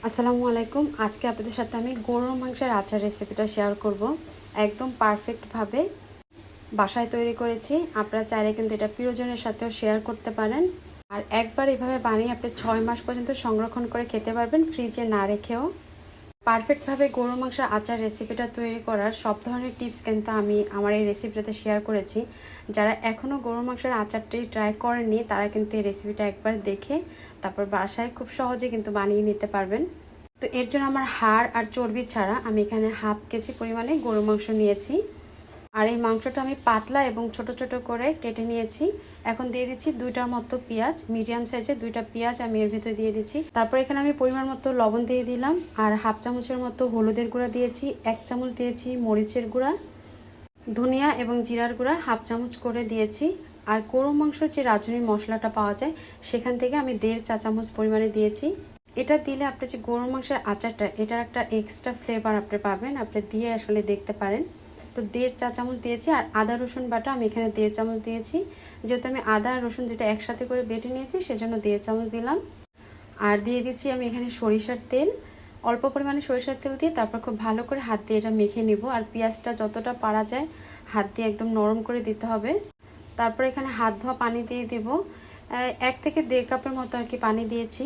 আসসালামু আলাইকুম। আজকে আপনাদের সাথে আমি গরুর মাংসের আচার রেসিপিটা শেয়ার করব। একদম পারফেক্টভাবে বাসায় তৈরি করেছি। আপনারা চাইলে কিন্তু এটা প্রিয়জনের সাথেও শেয়ার করতে পারেন। আর একবার এভাবে বানিয়ে আপনি 6 মাস পর্যন্ত সংরক্ষণ করে খেতে পারবেন, ফ্রিজে না রেখেও। পারফেক্টভাবে গরুর মাংসের আচার রেসিপিটা তৈরি করার সব ধরনের টিপস কিন্তু আমি আমার এই রেসিপিটাতে শেয়ার করেছি। যারা এখনও গরুর মাংসের আচারটি ট্রাই করেননি তারা কিন্তু এই রেসিপিটা একবার দেখে তারপর বাসায় খুব সহজে কিন্তু বানিয়ে নিতে পারবেন। তো এর জন্য আমার হাড় আর চর্বি ছাড়া আমি এখানে হাফ কেজি পরিমাণে গরুর মাংস নিয়েছি। আর এই মাংসটা আমি পাতলা এবং ছোট ছোট করে কেটে নিয়েছি। এখন দিয়ে দিচ্ছি 2টার মতো পেঁয়াজ, মিডিয়াম সাইজের 2টা পেঁয়াজ আমি এর ভিতরে দিয়ে দিচ্ছি। তারপর এখানে আমি পরিমাণ মতো লবণ দিয়ে দিলাম, আর হাফ চামচের মতো হলুদের গুঁড়া দিয়েছি, 1 চামচ দিয়েছি মরিচের গুঁড়া, ধনিয়া এবং জিরার গুঁড়া হাফ চামচ করে দিয়েছি। আর গরুর মাংসের যে রাঁধুনি মশলাটা পাওয়া যায় সেখান থেকে আমি 1.5 চা চামচ পরিমাণে দিয়েছি। এটা দিলে আপনি যে গরুর মাংসের আচারটা, এটার একটা এক্সট্রা ফ্লেভার আপনি পাবেন, আপনি দিয়ে আসলে দেখতে পারেন। তো 1.5 চা চামচ দিয়েছি। আর আদা রসুন বাটা আমি এখানে 1.5 চামচ দিয়েছি। যেহেতু আমি আদা আর রসুন দুটো একসাথে করে বেটে নিয়েছি সেজন্য 1.5 চামচ দিলাম। আর দিয়ে দিচ্ছি আমি এখানে সরিষার তেল। অল্প পরিমাণে সরিষার তেল দিয়ে তারপর খুব ভালো করে হাত দিয়ে এটা মেখে নিব। আর পেঁয়াজটা যতটা পারা যায় হাত দিয়ে একদম নরম করে দিতে হবে। তারপর এখানে হাত ধোয়া পানি দিয়ে দেব, 1 থেকে 1.5 কাপের মতো আর কি পানি দিয়েছি।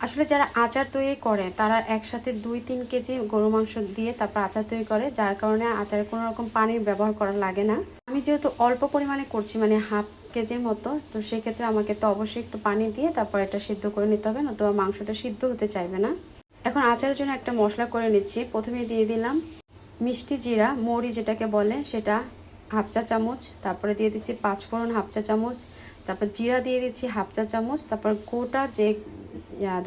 আসলে যারা আচার তৈরি করে তারা একসাথে 2-3 কেজি গরু মাংস দিয়ে তারপর আচার তৈরি করে, যার কারণে আচারে কোনো রকম পানির ব্যবহার করা লাগে না। আমি যেহেতু অল্প পরিমাণে করছি, মানে হাফ কেজির মতো, তো সেক্ষেত্রে আমাকে তো অবশ্যই একটু পানি দিয়ে তারপর এটা সিদ্ধ করে নিতে হবে, নতুবা মাংসটা সিদ্ধ হতে চাইবে না। এখন আচারের জন্য একটা মশলা করে নিচ্ছি। প্রথমে দিয়ে দিলাম মিষ্টি জিরা মৌরি যেটাকে বলে সেটা হাফ চা চামচ, তারপরে দিয়ে দিচ্ছি 5 ফোড়ন হাফ চা চামচ, তারপর জিরা দিয়ে দিচ্ছি হাফ চা চামচ, তারপর গোটা যে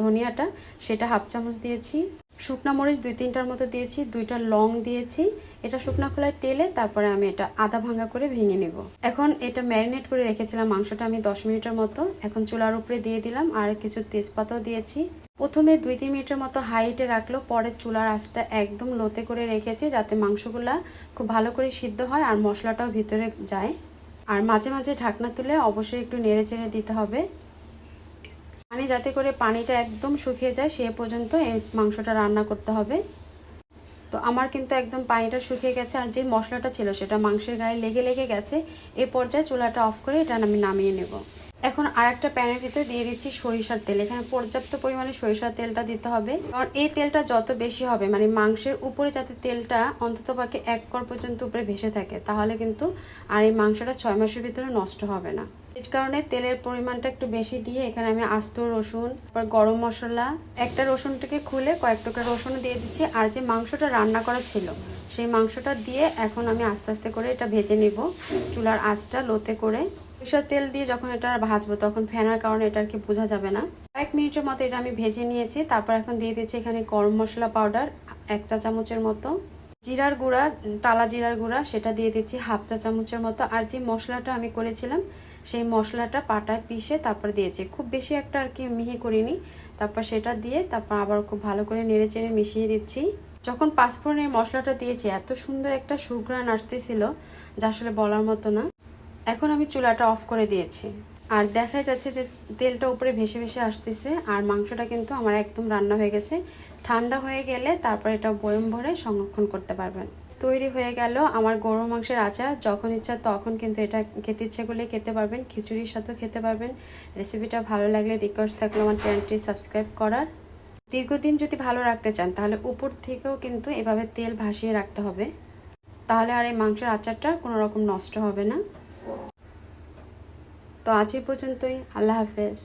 ধনিয়াটা সেটা হাফ চামচ দিয়েছি, শুকনা মরিচ 2-3টার মতো দিয়েছি, 2টা লং দিয়েছি। এটা শুকনা খোলায় টেলে তারপরে আমি এটা আধা ভাঙা করে ভেঙে নেব। এখন এটা ম্যারিনেট করে রেখেছিলাম মাংসটা আমি 10 মিনিটের মতো, এখন চুলার উপরে দিয়ে দিলাম আর কিছু তেজপাতাও দিয়েছি। প্রথমে 2-3 মিনিটের মতো হাইটে রাখলো, পরে চুলার আঁচটা একদম লোতে করে রেখেছি যাতে মাংসগুলা খুব ভালো করে সিদ্ধ হয় আর মশলাটাও ভিতরে যায়। আর মাঝে মাঝে ঢাকনা তুলে অবশ্যই একটু নেড়ে চেড়ে দিতে হবে, মানে যাতে করে পানিটা একদম শুকিয়ে যায় সে পর্যন্ত এই মাংসটা রান্না করতে হবে। তো আমার কিন্তু একদম পানিটা শুকিয়ে গেছে আর যে মশলাটা ছিল সেটা মাংসের গায়ে লেগে লেগে গেছে। এই পর্যায়ে চুলাটা অফ করে এটা আমি নামিয়ে নেব। এখন আর একটা প্যানের ভিতরে দিয়ে দিচ্ছি সরিষার তেল। এখানে পর্যাপ্ত পরিমাণে সরিষার তেলটা দিতে হবে, কারণ এই তেলটা যত বেশি হবে, মানে মাংসের উপরে যাতে তেলটা অন্ততপক্ষে 1 কর পর্যন্ত উপরে ভেসে থাকে, তাহলে কিন্তু আর এই মাংসটা 6 মাসের ভিতরে নষ্ট হবে না। এই কারণে তেলের পরিমাণটা একটু বেশি দিয়ে এখানে আমি আস্ত রসুন, তারপর গরম মশলা, একটা রসুনটাকে খুলে কয়েক টুকরা রসুন দিয়ে দিচ্ছি, আর যে মাংসটা রান্না করা ছিল সেই মাংসটা দিয়ে এখন আমি আস্তে আস্তে করে এটা ভেজে নেব চুলার আঁচটা লোতে করে। সরিষার তেল দিয়ে যখন এটা ভাজবো তখন ফেনার কারণে এটা আর কি বোঝা যাবে না। 1 মিনিটের মতো এটা আমি ভেজে নিয়েছি। তারপর এখন দিয়ে দিচ্ছি এখানে গরম মশলা পাউডার 1 চা চামচের মতো, জিরার গুঁড়া, টালা জিরার গুঁড়া সেটা দিয়ে দিচ্ছি হাফ চা চামচের মতো, আর যে মশলাটা আমি করেছিলাম সেই মশলাটা পাটায় পিষে তারপর দিয়েছি, খুব বেশি একটা আর কি মিহি করিনি। তারপর সেটা দিয়ে তারপর আবার খুব ভালো করে নেড়ে চেড়ে মিশিয়ে দিচ্ছি। যখন 5 ফোড়নের মশলাটা দিয়েছি এত সুন্দর একটা সুঘ্রাণ আসতেছিল যা আসলে বলার মতো না। এখন আমি চুলাটা অফ করে দিয়েছি আর দেখা যাচ্ছে যে তেলটা উপরে ভেসে ভেসে আসতেছে আর মাংসটা কিন্তু আমার একদম রান্না হয়ে গেছে। ঠান্ডা হয়ে গেলে তারপর এটা বয়ম ভরে সংরক্ষণ করতে পারবেন। তৈরি হয়ে গেল আমার গরুর মাংসের আচার। যখন ইচ্ছা তখন কিন্তু এটা খেতে ইচ্ছে করলে খেতে পারবেন, খিচুড়ির সাথেও খেতে পারবেন। রেসিপিটা ভালো লাগলে রিকোয়েস্ট থাকলো আমার চ্যানেলটি সাবস্ক্রাইব করার। দীর্ঘদিন যদি ভালো রাখতে চান তাহলে উপর থেকেও কিন্তু এভাবে তেল ভাসিয়ে রাখতে হবে, তাহলে আর এই মাংসের আচারটা কোনো রকম নষ্ট হবে না। তো আজ এই পর্যন্তই। আল্লাহ হাফেজ।